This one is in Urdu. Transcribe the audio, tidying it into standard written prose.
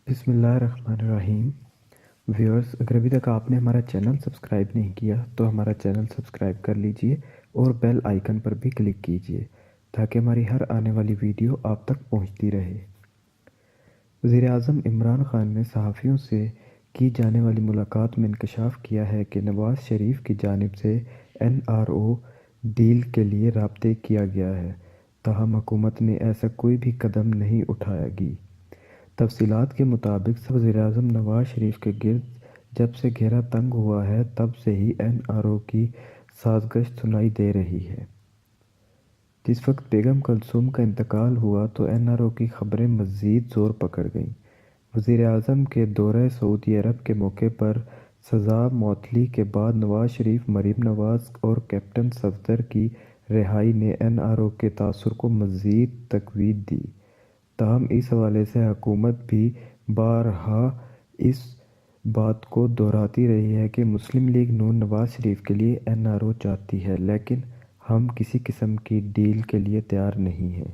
بسم اللہ الرحمن الرحیم۔ ویورز، اگر ابھی تک آپ نے ہمارا چینل سبسکرائب نہیں کیا تو ہمارا چینل سبسکرائب کر لیجئے اور بیل آئیکن پر بھی کلک کیجئے تاکہ ہماری ہر آنے والی ویڈیو آپ تک پہنچتی رہے۔ وزیر اعظم عمران خان نے صحافیوں سے کی جانے والی ملاقات میں انکشاف کیا ہے کہ نواز شریف کی جانب سے این آر او ڈیل کے لیے رابطے کیا گیا ہے، تاہم حکومت نے ایسا کوئی بھی قدم نہیں اٹھایا گی۔ تفصیلات کے مطابق وزیر اعظم نواز شریف کے گرد جب سے گھیرا تنگ ہوا ہے تب سے ہی این آر او کی سازگش سنائی دے رہی ہے۔ جس وقت بیگم کلثوم کا انتقال ہوا تو این آر او کی خبریں مزید زور پکڑ گئیں۔ وزیر اعظم کے دورہ سعودی عرب کے موقع پر سزا معطلی کے بعد نواز شریف، مریم نواز اور کیپٹن صفدر کی رہائی نے این آر او کے تاثر کو مزید تقویت دی۔ تاہم اس حوالے سے حکومت بھی بارہا اس بات کو دہراتی رہی ہے کہ مسلم لیگ نون نواز شریف کے لیے این آر او چاہتی ہے، لیکن ہم کسی قسم کی ڈیل کے لیے تیار نہیں ہیں۔